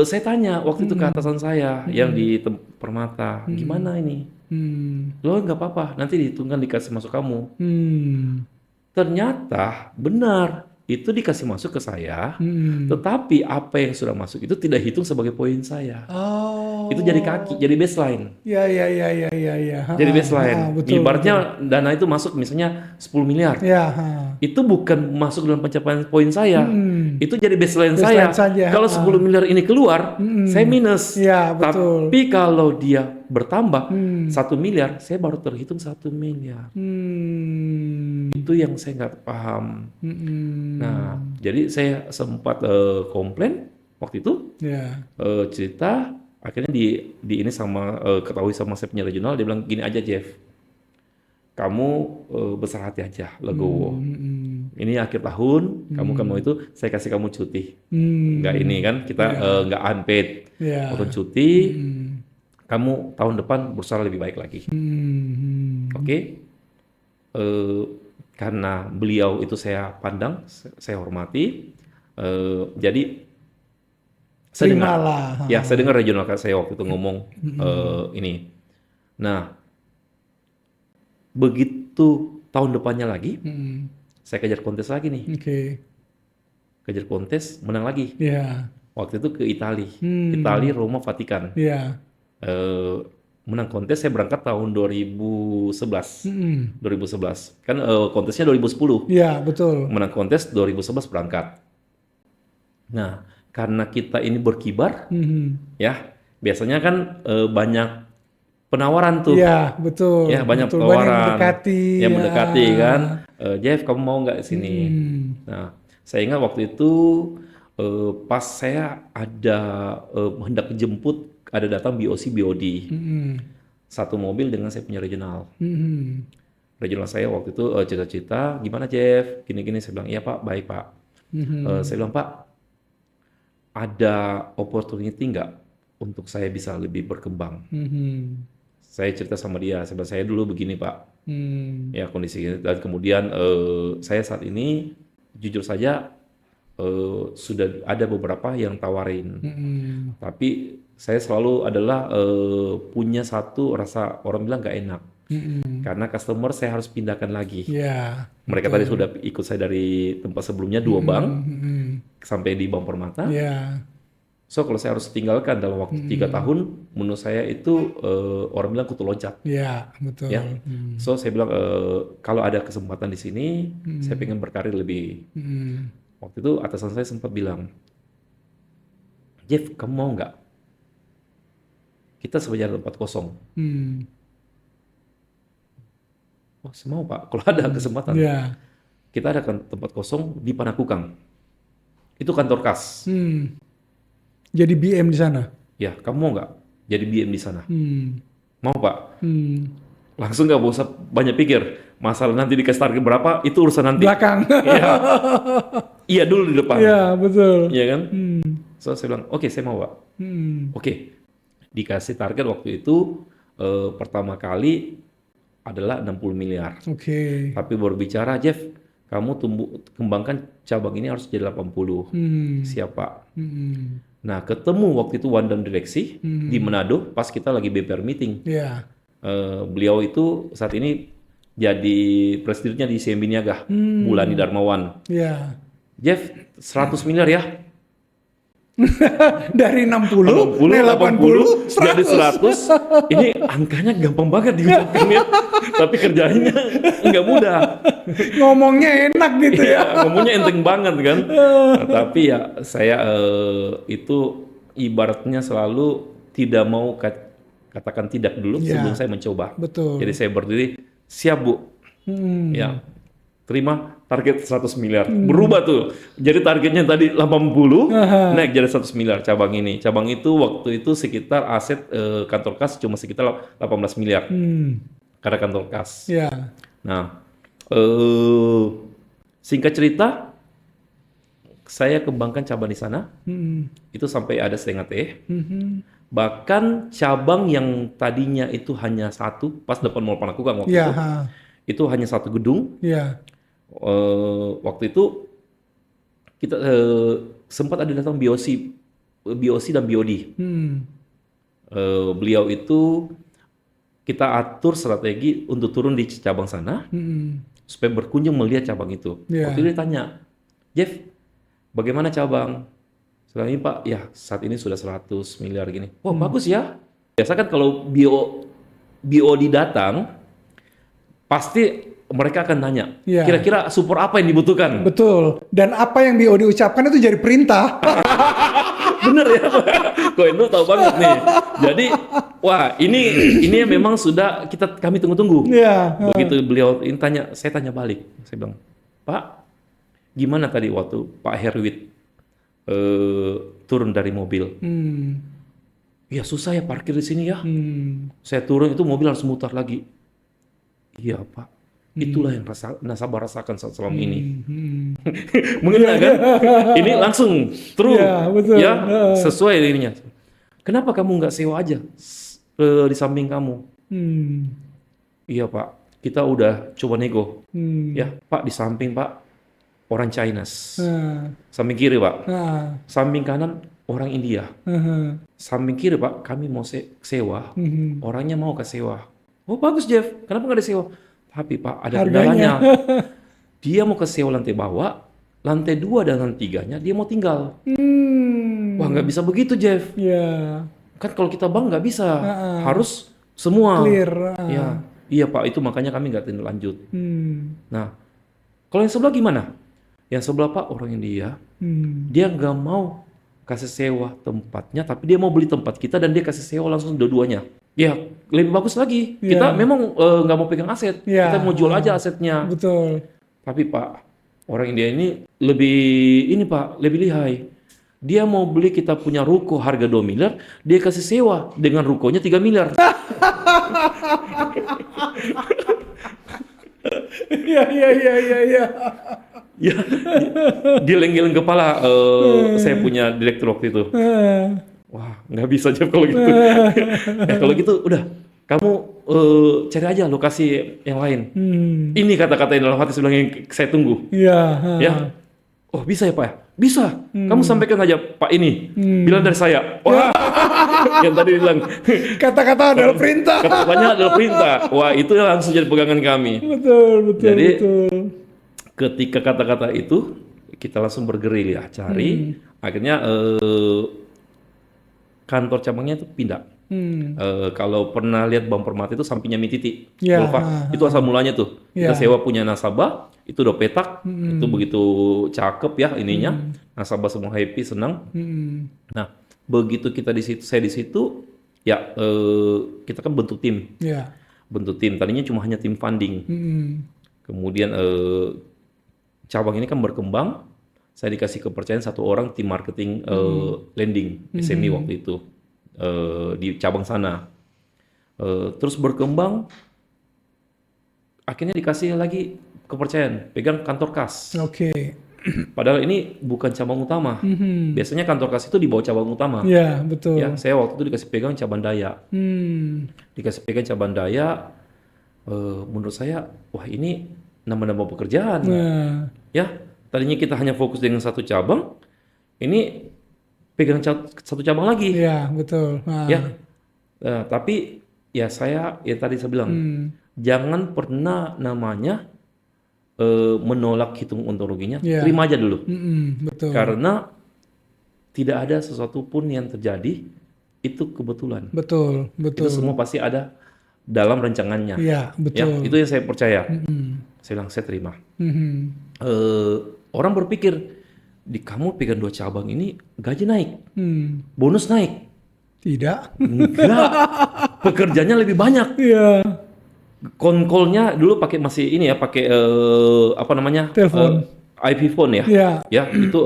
Saya tanya waktu itu ke atasan saya yang di Permata, gimana ini? Hmm. Loh nggak apa-apa, nanti dihitungkan dikasih masuk kamu. Hmm. Ternyata benar, itu dikasih masuk ke saya, Hmm. tetapi apa yang sudah masuk itu tidak hitung sebagai poin saya. Oh. Itu jadi kaki, jadi baseline. Ya, ya, ya, ya, ya, ya. Ha, Jadi ha, baseline. betul, betul. Ibaratnya dana itu masuk misalnya 10 miliar. Ya, ha. Itu bukan masuk dalam pencapaian poin saya. Hmm. Itu jadi baseline saya. Baseline saja, Kalau ha. 10 miliar ini keluar, saya minus. Ya, betul. Tapi kalau dia bertambah 1 miliar, saya baru terhitung 1 miliar. Hmm. Itu yang saya nggak paham. Hmm. Nah, jadi saya sempat komplain waktu itu, Ya. cerita, akhirnya di ini sama ketahui sama saya punya regional, dia bilang gini aja Jeff, kamu besar hati aja, legowo. Ini akhir tahun, kamu kan mau itu, saya kasih kamu cuti. Nggak ini kan, kita nggak unpaid, Ya. potong cuti, kamu tahun depan berusaha lebih baik lagi. Oke? Karena beliau itu saya pandang, saya hormati, jadi saya dengar, Terimalah. ya saya dengar regional saya waktu itu ngomong ini. Nah, begitu tahun depannya lagi, saya kejar kontes lagi nih, Oke. kejar kontes, menang lagi. Ya. Waktu itu ke Italia, Italia, Roma, Vatikan. Ya. Menang kontes, saya berangkat tahun 2011. 2011. Kan kontesnya 2010. Ya, betul. Menang kontes 2011 berangkat. Nah, karena kita ini berkibar, ya biasanya kan banyak penawaran tuh. Ya, betul. Ya banyak Betul. tawaran. Banyak mendekati. Yang Ya. mendekati kan. Jeff, kamu mau nggak sini? Nah, saya ingat waktu itu pas saya ada hendak jemput, ada datang BOC BOD. Satu mobil dengan saya punya regional. Regional saya waktu itu cita-cita, gimana Jeff? Gini-gini, saya bilang, iya Pak, baik Pak. Saya bilang, Pak, ada opportunity nggak untuk saya bisa lebih berkembang? Saya cerita sama dia, saya bilang, saya dulu begini Pak, ya kondisi, dan kemudian saya saat ini jujur saja sudah ada beberapa yang tawarin, tapi saya selalu adalah punya satu rasa, orang bilang nggak enak. Karena customer saya harus pindahkan lagi. Ya. Mereka tadi sudah ikut saya dari tempat sebelumnya 2 bank sampai di Bank Permata. Ya. So kalau saya harus tinggalkan dalam waktu 3 tahun, menurut saya itu orang bilang kutu loncat. Ya, betul. Ya. So saya bilang kalau ada kesempatan di sini, saya pengen berkarir lebih. Waktu itu atasan saya sempat bilang, Jeff, kamu mau nggak? Kita sebenarnya ada tempat kosong. Oh, saya mau Pak, kalau ada kesempatan. Ya. Kita ada tempat kosong di Panakukang. Itu kantor kas. Jadi BM di sana. Ya, kamu mau nggak jadi BM di sana? Mau Pak? Langsung nggak usah banyak pikir. Masalah nanti dikasih target berapa, itu urusan nanti. Belakang. Iya. Iya dulu di depan. Iya, betul. Iya kan? So saya bilang, oke, saya mau Pak. Oke. Dikasih target waktu itu pertama kali adalah 60 miliar. Oke. Tapi berbicara, Jeff, kamu kembangkan cabang ini harus jadi 80. Siapa? Nah, ketemu waktu itu one down direksi di Manado pas kita lagi BPR meeting. Ya. Beliau itu saat ini jadi presidennya di CMB Niaga, Bulani Darmawan. Ya. Jeff, 100 miliar ya? Dari 60, 80, 100. Jadi 100. Ini angkanya gampang banget diucapkan ya. Tapi kerjanya nggak mudah. Ngomongnya enak gitu ya. Iya, ngomongnya enteng banget kan. Nah, tapi ya saya itu ibaratnya selalu tidak mau katakan tidak dulu sebelum saya mencoba. Betul. Jadi saya berdiri, siap Bu. Ya, terima target 100 miliar. Berubah tuh. Jadi targetnya tadi 80, naik jadi 100 miliar cabang ini. Cabang itu waktu itu sekitar aset kantor kas cuma sekitar 18 miliar. Karena kantor kas. Ya. Nah, singkat cerita, saya kembangkan cabang di sana. Itu sampai ada setengah T. Bahkan cabang yang tadinya itu hanya satu, pas depan Mall Panakukang waktu itu hanya satu gedung. Ya. Waktu itu kita sempat ada datang BOC dan BOD. Beliau itu kita atur strategi untuk turun di cabang sana supaya berkunjung melihat cabang itu. Waktu itu dia tanya, Jeff, bagaimana cabang? Setelah ini Pak, ya saat ini sudah 100 miliar gini. Wah bagus ya. Biasa kan kalau BOD datang, pasti mereka akan tanya, kira-kira support apa yang dibutuhkan? Betul. Dan apa yang BOD ucapkan itu jadi perintah. Bener ya, kok Endro tahu banget nih. Jadi, wah ini memang sudah kami tunggu-tunggu. Begitu beliau ini tanya, saya tanya balik. Saya bilang, Pak, gimana tadi waktu Pak Herwit turun dari mobil? Ya susah ya parkir di sini ya. Saya turun itu mobil harus mutar lagi. Iya Pak, itulah yang nasabah rasakan saat selama ini. Mengenai kan? Ini langsung true, ya sesuai ininya. Kenapa kamu nggak sewa aja di samping kamu? Iya Pak, kita udah coba nego. Ya Pak, di samping Pak orang China, samping kiri Pak, samping kanan orang India, samping kiri Pak kami mau sewa, orangnya mau ke sewa. Oh bagus Jeff, kenapa nggak disewa? Tapi Pak ada kendalanya. Dia mau ke sewa lantai bawah, lantai 2 dan lantai 3-nya dia mau tinggal. Wah nggak bisa begitu Jeff. Kan kalau kita bank nggak bisa, harus semua. Clear. Iya Pak, itu makanya kami nggak tindak lanjut. Nah, kalau yang sebelah gimana? Yang sebelah Pak orang India, dia nggak mau kasih sewa tempatnya, tapi dia mau beli tempat kita dan dia kasih sewa langsung dua-duanya. Ya, lebih bagus lagi. Kita memang nggak mau pegang aset. Kita mau jual aja asetnya. Betul. Tapi Pak, orang India ini lebih lihai. Dia mau beli kita punya ruko harga 2 miliar, dia kasih sewa dengan rukonya 3 miliar. Iya. Ya, geleng-geleng kepala saya punya direktur waktu itu. Wah, nggak bisa Jeff kalau gitu. Kalau gitu udah, kamu cari aja lokasi yang lain. Ini kata-kata yang dalam hati sebenarnya yang saya tunggu. Ya, oh bisa ya Pak? Bisa. Kamu sampaikan aja Pak ini. Bilang dari saya. Wah, yang tadi bilang. Kata-kata adalah perintah. Kata-katanya adalah perintah. Wah, itu langsung jadi pegangan kami. Betul. Jadi, betul. ketika kata-kata itu, kita langsung bergerilya cari. Akhirnya kantor cabangnya itu pindah. Kalau pernah lihat Bank Permata itu sampingnya Mititi, Boulevard, itu asal mulanya tuh. Kita sewa punya nasabah, itu udah petak, itu begitu cakep ya ininya. Nasabah semua happy, senang. Nah, begitu kita di situ, saya di situ, ya kita kan bentuk tim. Bentuk tim. Tadinya cuma hanya tim funding. Kemudian cabang ini kan berkembang. Saya dikasih kepercayaan satu orang tim marketing lending SME waktu itu di cabang sana. Terus berkembang, akhirnya dikasih lagi kepercayaan pegang kantor kas. Padahal ini bukan cabang utama. Biasanya kantor kas itu di bawah cabang utama. Ya, betul. Ya, saya waktu itu dikasih pegang cabang daya. Dikasih pegang cabang daya. Menurut saya, wah ini nambah-nambah pekerjaan. Ya, tadinya kita hanya fokus dengan satu cabang, ini pegang satu cabang lagi. Iya, betul. Ya, tapi ya tadi saya bilang, jangan pernah namanya menolak hitung untung ruginya, terima aja dulu. Betul. Karena tidak ada sesuatu pun yang terjadi itu kebetulan. Betul. Itu semua pasti ada dalam rancangannya. Iya, betul. Ya, itu yang saya percaya. Saya bilang, saya terima. Orang berpikir, di kamu pegang 2 cabang ini gaji naik, bonus naik. Tidak. Enggak. Pekerjanya lebih banyak. Konkolnya dulu pakai masih ini ya, pakai apa namanya? Telepon. IP phone ya. Ya, itu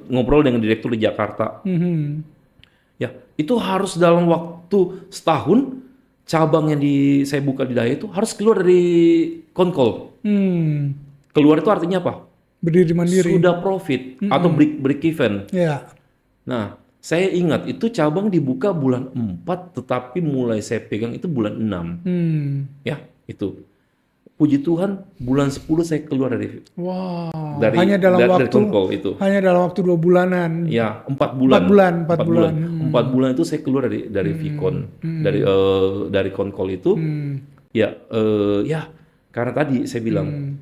ngobrol dengan direktur di Jakarta. Ya, itu harus dalam waktu setahun cabang yang saya buka di Daya itu harus keluar dari konkol. Keluar itu artinya apa? Berdiri mandiri. Sudah profit atau break even. Nah, saya ingat itu cabang dibuka bulan 4, tetapi mulai saya pegang itu bulan 6. Ya, itu. Puji Tuhan, bulan 10 saya keluar dari hanya dalam waktu konkol itu. Hanya dalam waktu 2 bulanan. Ya, 4 bulan. 4 bulan. 4 bulan itu saya keluar dari Vicon, dari konkol itu. Ya, karena tadi saya bilang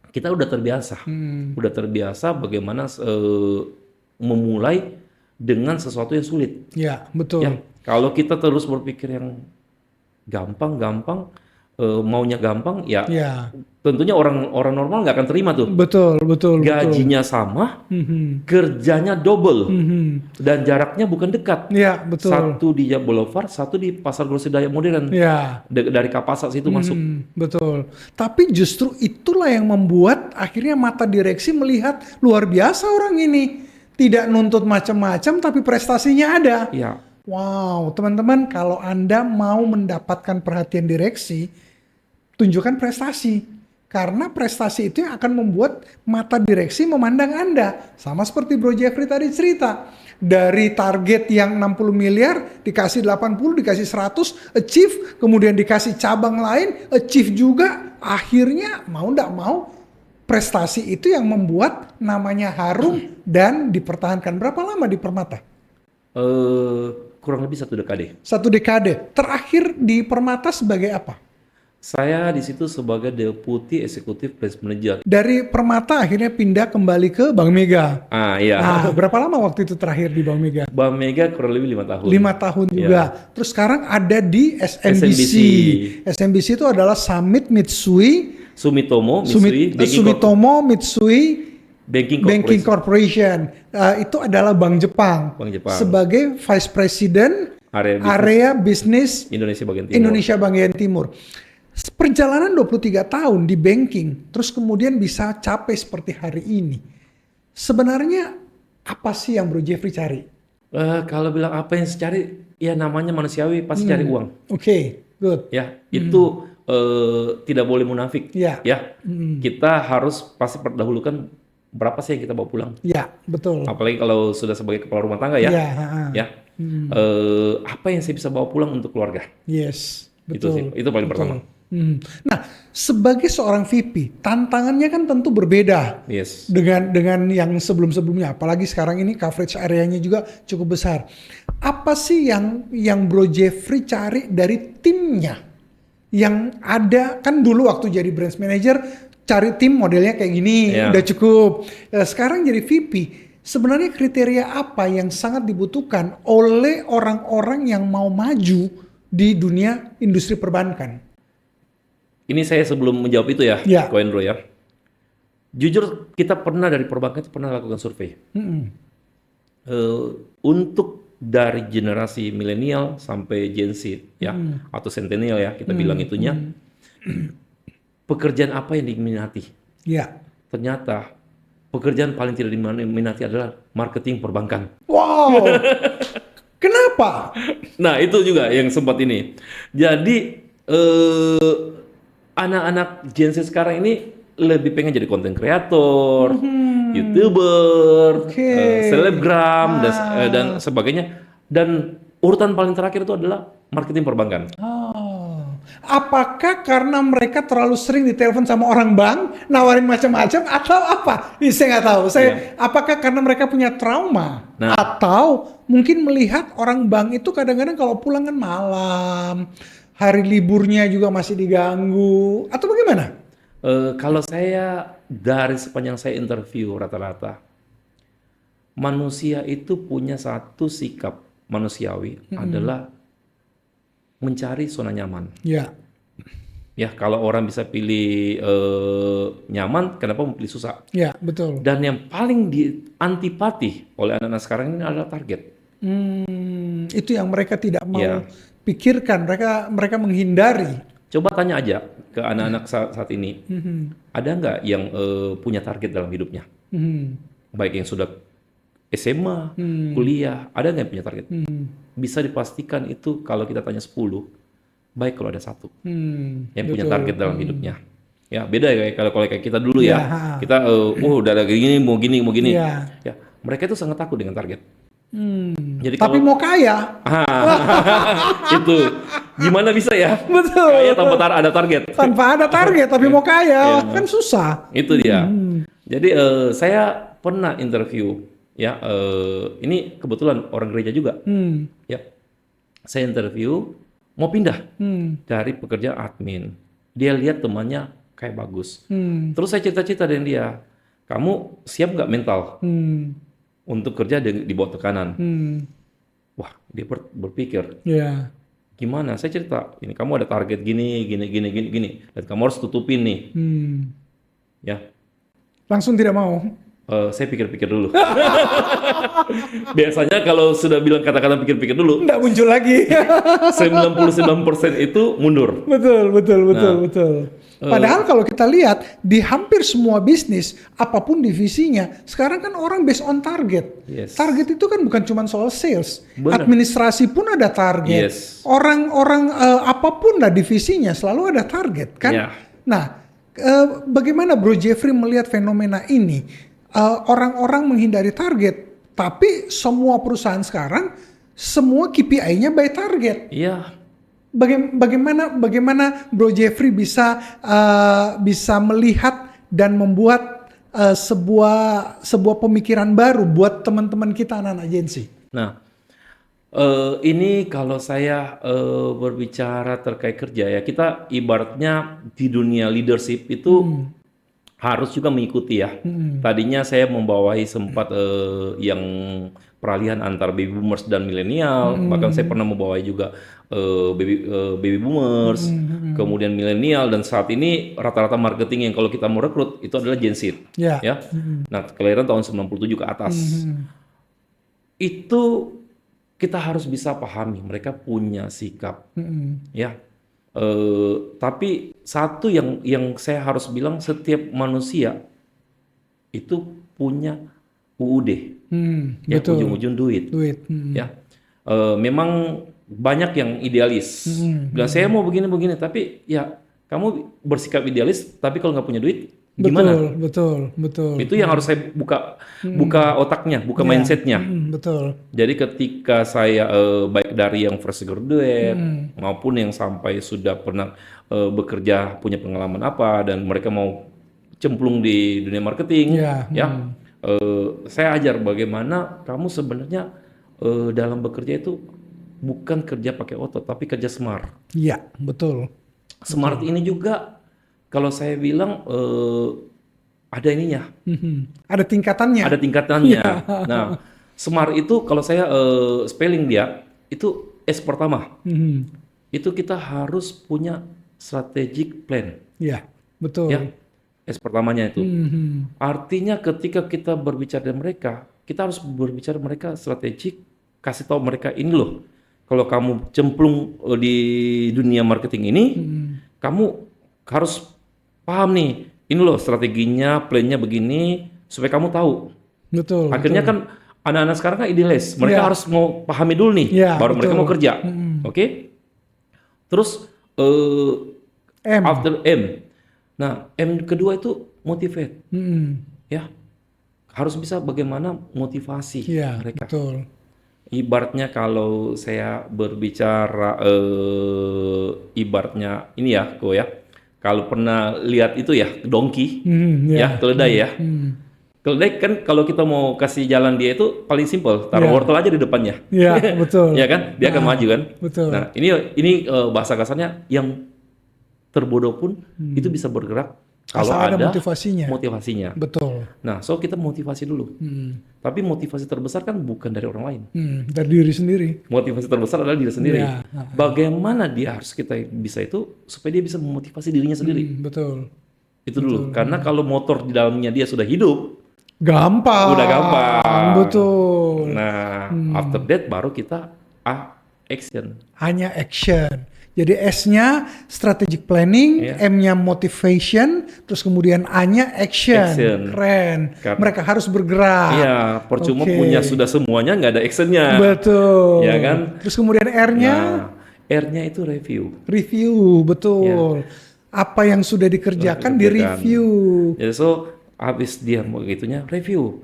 kita udah terbiasa bagaimana memulai dengan sesuatu yang sulit. Ya, betul. Ya, kalau kita terus berpikir yang gampang, maunya gampang, ya tentunya orang normal nggak akan terima tuh. Betul. Gajinya sama, kerjanya double, dan jaraknya bukan dekat. Ya, betul. Satu di Boulevard, satu di Pasar Grosir Daya Modern. Dari Kapasa situ masuk. Betul. Tapi justru itulah yang membuat akhirnya mata direksi melihat luar biasa orang ini. Tidak nuntut macam-macam, tapi prestasinya ada. Ya. Wow, teman-teman, kalau Anda mau mendapatkan perhatian direksi, tunjukkan prestasi. Karena prestasi itu yang akan membuat mata direksi memandang Anda. Sama seperti Bro Jeffrey tadi cerita. Dari target yang 60 miliar, dikasih 80, dikasih 100, achieve. Kemudian dikasih cabang lain, achieve juga. Akhirnya, mau nggak mau, prestasi itu yang membuat namanya harum dan dipertahankan. Berapa lama di Permata? Kurang lebih 1 dekade. 1 dekade. Terakhir di Permata sebagai apa? Saya di situ sebagai Deputy Executive Branch Manager. Dari Permata akhirnya pindah kembali ke Bank Mega. Iya. Berapa lama waktu itu terakhir di Bank Mega? Bank Mega kurang lebih 5 tahun. 5 tahun juga. Terus sekarang ada di SMBC. SMBC itu adalah Summit Mitsui. Sumitomo Mitsui Banking Corporation. Itu adalah Bank Jepang. Sebagai Vice President Area Business Indonesia bagian Timur. Perjalanan 23 tahun di banking, terus kemudian bisa capai seperti hari ini. Sebenarnya apa sih yang Bro Jeffrey cari? Kalau bilang apa yang saya cari, ya namanya manusiawi pasti cari uang. Good. Ya, itu tidak boleh munafik. Ya, kita harus pasti perdahulukan berapa sih yang kita bawa pulang. Ya, betul. Apalagi kalau sudah sebagai kepala rumah tangga ya. Apa yang saya bisa bawa pulang untuk keluarga. Yes, betul. Itu paling pertama. Nah, sebagai seorang VP, tantangannya kan tentu berbeda Yes. dengan yang sebelum-sebelumnya. Apalagi sekarang ini coverage areanya juga cukup besar. Apa sih yang Bro Jeffrey cari dari timnya? Yang ada kan dulu waktu jadi branch manager cari tim modelnya kayak gini, Yeah. udah cukup. Sekarang jadi VP, sebenarnya kriteria apa yang sangat dibutuhkan oleh orang-orang yang mau maju di dunia industri perbankan? Ini saya sebelum menjawab itu ya, Ya. Ko Endro ya. Jujur kita pernah dari perbankan itu pernah lakukan survei. Untuk dari generasi milenial sampai Gen Z ya, atau centennial ya kita bilang itunya, pekerjaan apa yang diminati? Ya. Ternyata pekerjaan paling tidak diminati adalah marketing perbankan. Wow. Kenapa? Nah itu juga yang sempat ini. Jadi anak-anak Gen Z sekarang ini lebih pengen jadi konten kreator, YouTuber, Oke. selebgram dan sebagainya. Dan urutan paling terakhir itu adalah marketing perbankan. Oh. Apakah karena mereka terlalu sering ditelepon sama orang bank, nawarin macam-macam, atau apa? Saya nggak tahu. Apakah karena mereka punya trauma, atau mungkin melihat orang bank itu kadang-kadang kalau pulang kan malam, hari liburnya juga masih diganggu, atau bagaimana? Kalau saya dari sepanjang saya interview rata-rata, manusia itu punya satu sikap manusiawi adalah mencari zona nyaman. Ya. Ya, kalau orang bisa pilih nyaman, kenapa mau pilih susah? Ya, betul. Dan yang paling antipati oleh anak-anak sekarang ini adalah target. Itu yang mereka tidak mau Ya. pikirkan, mereka menghindari. Coba tanya aja ke anak-anak saat ini, ada nggak yang punya target dalam hidupnya? Baik yang sudah SMA, kuliah, ada nggak yang punya target? Bisa dipastikan itu kalau kita tanya 10, baik kalau ada satu yang punya target dalam hidupnya. Ya beda ya kalau kayak kita dulu ya. Kita udah ada gini, mau gini. Ya. Ya, mereka itu sangat takut dengan target. Jadi Tapi mau kaya. itu gimana bisa ya? Betul. Kaya tanpa ada target. Tanpa ada target tapi mau kaya, kan susah. Itu dia. Jadi saya pernah interview ya. Ini kebetulan orang gereja juga. Ya, saya interview mau pindah dari pekerjaan admin. Dia lihat temannya kayak bagus. Terus saya cerita-cerita dengan dia, kamu siap nggak mental untuk kerja di bawah tekanan? Wah, dia berpikir, Ya. gimana? Saya cerita, ini kamu ada target gini, dan kamu harus tutupin nih. Ya, Langsung tidak mau. saya pikir-pikir dulu. Biasanya kalau sudah bilang kata-kata pikir-pikir dulu, Nggak muncul lagi. 99% itu mundur. Betul. Padahal kalau kita lihat di hampir semua bisnis, apapun divisinya, sekarang kan orang based on target. Yes. Target itu kan bukan cuma soal sales, Benar. administrasi pun ada target. Yes. Orang-orang apapun lah divisinya selalu ada target kan. Yeah. Nah, bagaimana Bro Jeffrey melihat fenomena ini? Orang-orang menghindari target, tapi semua perusahaan sekarang semua KPI-nya by target. Iya. Bagaimana Bro Jeffrey bisa melihat dan membuat sebuah pemikiran baru buat teman-teman kita anak-anak agensi. Nah, ini kalau saya berbicara terkait kerja ya, kita ibaratnya di dunia leadership itu harus juga mengikuti ya. Tadinya saya membawahi sempat yang peralihan antar baby boomers dan milenial, bahkan saya pernah membawahi juga baby boomers, kemudian milenial, dan saat ini rata-rata marketing yang kalau kita mau rekrut itu adalah Gen Z. Ya. Ya. Nah, kelahiran tahun 97 ke atas. Itu kita harus bisa pahami, mereka punya sikap. Ya. Tapi satu yang saya harus bilang, setiap manusia itu punya UUD, ya, Betul. ujung-ujung duit. Ya, memang banyak yang idealis. Bilang saya mau begini-begini, tapi ya kamu bersikap idealis, tapi kalau nggak punya duit, Gimana? Betul. Itu yang harus saya buka otaknya, buka mindsetnya. Betul. Jadi ketika saya baik dari yang fresh graduate maupun yang sampai sudah pernah bekerja punya pengalaman apa dan mereka mau cemplung di dunia marketing, saya ajar bagaimana kamu sebenarnya dalam bekerja itu bukan kerja pakai otot tapi kerja smart. Iya, betul. Smart ini juga kalau saya bilang ada ininya. Ada tingkatannya. Ada tingkatannya. Nah, smart itu kalau saya spelling dia itu S pertama. Itu kita harus punya strategic plan. Iya, betul. Ya, S pertamanya itu. Artinya ketika kita berbicara dengan mereka, kita harus berbicara mereka strategik, kasih tahu mereka ini loh. Kalau kamu cemplung di dunia marketing ini, kamu harus paham nih, ini loh strateginya, plannya begini, supaya kamu tahu. Betul. Akhirnya kan anak-anak sekarang kan idealis, mereka harus mau pahami dulu nih, baru mereka mau kerja, oke? Terus after M, nah M kedua itu motivate, ya harus bisa bagaimana motivasi mereka. Betul. Ibaratnya kalau saya berbicara ibaratnya ini ya, kalau pernah lihat itu ya donkey, ya keledai ya. Keledai kan kalau kita mau kasih jalan dia itu paling simpel, taruh wortel aja di depannya. Iya, betul. Ya kan, dia akan maju kan. Betul. Nah ini bahasa kasarnya yang terbodoh pun itu bisa bergerak kalau ada motivasinya. Betul. Nah, so kita motivasi dulu. Tapi motivasi terbesar kan bukan dari orang lain. Dari diri sendiri. Motivasi terbesar adalah diri sendiri. Bagaimana dia harus kita bisa itu supaya dia bisa memotivasi dirinya sendiri. Betul. Itu dulu. Karena kalau motor di dalamnya dia sudah hidup, gampang. Udah gampang. Betul. Nah, after that baru kita action. Hanya action. Jadi S-nya strategic planning, M-nya motivation, terus kemudian A-nya action. Keren. Mereka harus bergerak. Iya, percuma punya sudah semuanya nggak ada actionnya. Betul. Ya kan? Terus kemudian R-nya? Nah, R-nya itu review. Review, betul. Apa yang sudah dikerjakan di review. Ya, so habis dia begitunya review.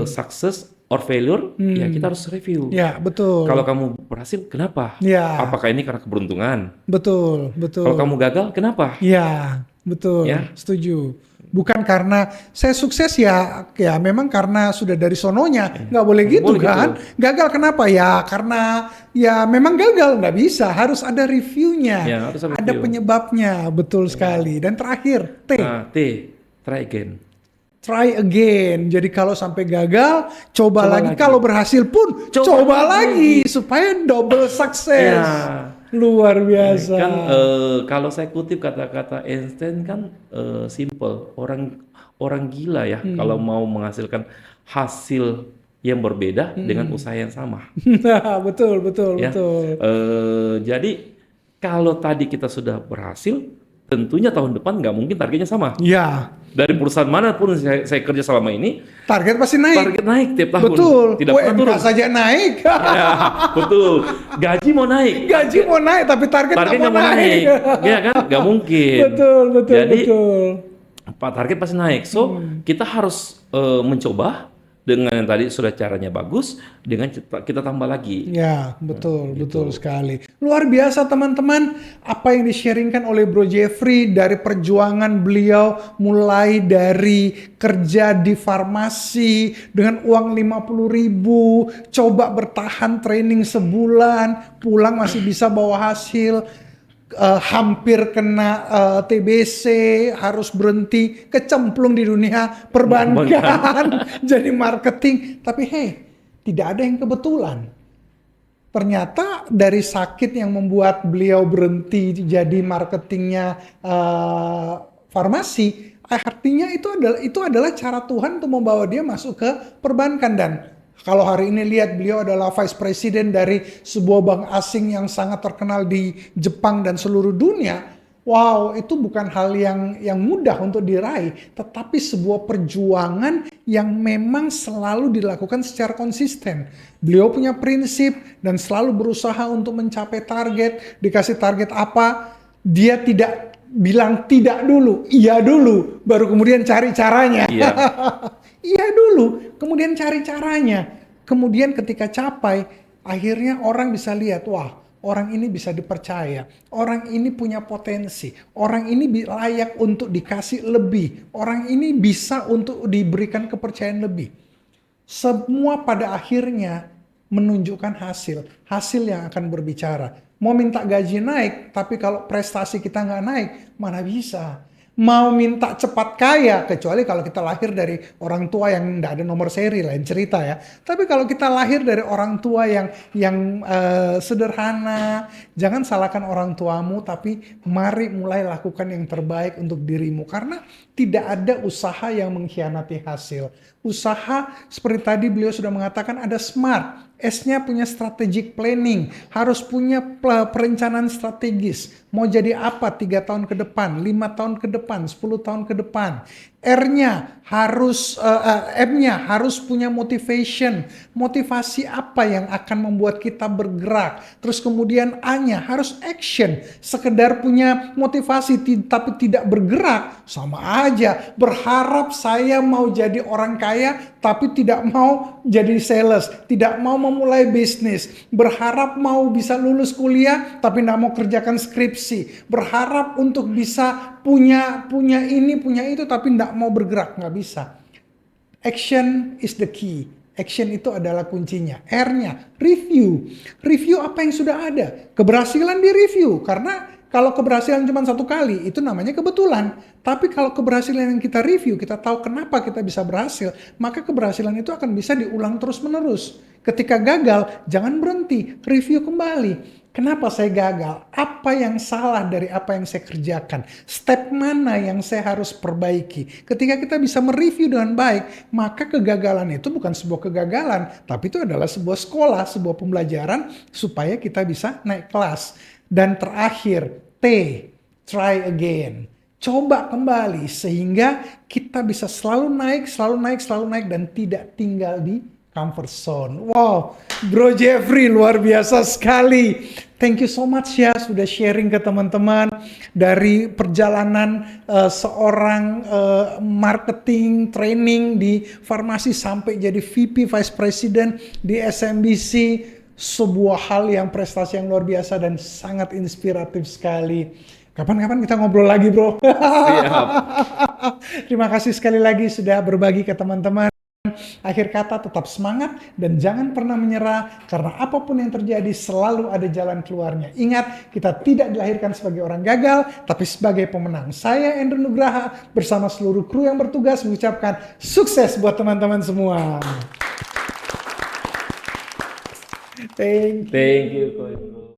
Success or failure, ya kita harus review. Ya, betul. Kalau kamu berhasil, kenapa? Ya. Apakah ini karena keberuntungan? Betul. Kalau kamu gagal, kenapa? Ya, betul. Ya. Setuju. Bukan karena saya sukses ya memang karena sudah dari sononya. Nggak boleh gitu kan. Gitu. Gagal kenapa? Ya karena ya memang gagal, nggak bisa. Harus ada reviewnya. Ya, harus ada review. Benyebabnya, betul sekali. Dan terakhir, T. Try again. Try again. Jadi kalau sampai gagal, coba lagi. Kalau berhasil pun, coba lagi. Supaya double sukses. Ya. Luar biasa. Kan kalau saya kutip kata-kata Einstein kan simple. Orang gila ya kalau mau menghasilkan hasil yang berbeda dengan usaha yang sama. Betul. Jadi kalau tadi kita sudah berhasil, tentunya tahun depan nggak mungkin targetnya sama. Iya. Dari perusahaan manapun saya kerja selama ini, target pasti naik. Target naik tiap tahun. Betul. Tidak pernah turun. Saja naik. Ya, betul. Gaji mau naik. Tapi target nggak mau naik. Iya kan? Nggak mungkin. Betul. Jadi, target pasti naik. So, kita harus mencoba dengan yang tadi sudah caranya bagus, dengan kita tambah lagi. Ya, betul sekali. Luar biasa teman-teman, apa yang di-sharingkan oleh Bro Jeffrey dari perjuangan beliau mulai dari kerja di farmasi dengan uang 50.000, coba bertahan training sebulan, pulang masih bisa bawa hasil. Hampir kena TBC, harus berhenti, kecemplung di dunia perbankan, jadi marketing. Tapi tidak ada yang kebetulan. Ternyata dari sakit yang membuat beliau berhenti jadi marketingnya farmasi, artinya itu adalah cara Tuhan untuk membawa dia masuk ke perbankan. Dan kalau hari ini lihat beliau adalah vice president dari sebuah bank asing yang sangat terkenal di Jepang dan seluruh dunia. Wow, itu bukan hal yang mudah untuk diraih, tetapi sebuah perjuangan yang memang selalu dilakukan secara konsisten. Beliau punya prinsip dan selalu berusaha untuk mencapai target. Dikasih target apa, dia tidak bilang tidak dulu, iya dulu, baru kemudian cari caranya. Iya. Iya dulu, kemudian cari caranya. Kemudian ketika capai, akhirnya orang bisa lihat, wah, orang ini bisa dipercaya, orang ini punya potensi, orang ini layak untuk dikasih lebih, orang ini bisa untuk diberikan kepercayaan lebih. Semua pada akhirnya menunjukkan hasil yang akan berbicara. Mau minta gaji naik, tapi kalau prestasi kita nggak naik, mana bisa. Mau minta cepat kaya, kecuali kalau kita lahir dari orang tua yang nggak ada nomor seri, lain cerita ya. Tapi kalau kita lahir dari orang tua yang sederhana, jangan salahkan orang tuamu, tapi mari mulai lakukan yang terbaik untuk dirimu. Karena tidak ada usaha yang mengkhianati hasil. Usaha seperti tadi beliau sudah mengatakan ada SMART. S-nya punya strategic planning, harus punya perencanaan strategis. Mau jadi apa 3 tahun ke depan, 5 tahun ke depan, 10 tahun ke depan. R-nya harus, M-nya harus punya motivation. Motivasi apa yang akan membuat kita bergerak. Terus kemudian A-nya harus action. Sekedar punya motivasi tapi tidak bergerak, sama aja. Berharap saya mau jadi orang kaya tapi tidak mau jadi sales. Tidak mau memulai bisnis. Berharap mau bisa lulus kuliah tapi tidak mau kerjakan skripsi. Berharap untuk bisa punya ini, punya itu, tapi tidak mau bergerak, nggak bisa. Action is the key. Action itu adalah kuncinya. R-nya, review. Review apa yang sudah ada. Keberhasilan di review. Karena kalau keberhasilan cuma 1 kali, itu namanya kebetulan. Tapi kalau keberhasilan yang kita review, kita tahu kenapa kita bisa berhasil, maka keberhasilan itu akan bisa diulang terus-menerus. Ketika gagal, jangan berhenti. Review kembali. Kenapa saya gagal? Apa yang salah dari apa yang saya kerjakan? Step mana yang saya harus perbaiki? Ketika kita bisa mereview dengan baik, maka kegagalan itu bukan sebuah kegagalan, tapi itu adalah sebuah sekolah, sebuah pembelajaran supaya kita bisa naik kelas. Dan terakhir, T, try again. Coba kembali sehingga kita bisa selalu naik dan tidak tinggal di comfort zone. Wow, Bro Jeffrey luar biasa sekali. Thank you so much ya sudah sharing ke teman-teman dari perjalanan seorang marketing training di farmasi sampai jadi VP Vice President di SMBC. Sebuah hal yang prestasi yang luar biasa dan sangat inspiratif sekali. Kapan-kapan kita ngobrol lagi, bro. Siap. Terima kasih sekali lagi sudah berbagi ke teman-teman. Akhir kata, tetap semangat dan jangan pernah menyerah karena apapun yang terjadi selalu ada jalan keluarnya. Ingat, kita tidak dilahirkan sebagai orang gagal, tapi sebagai pemenang. Saya Andrew Nugraha bersama seluruh kru yang bertugas mengucapkan sukses buat teman-teman semua. Thank you. Thank you.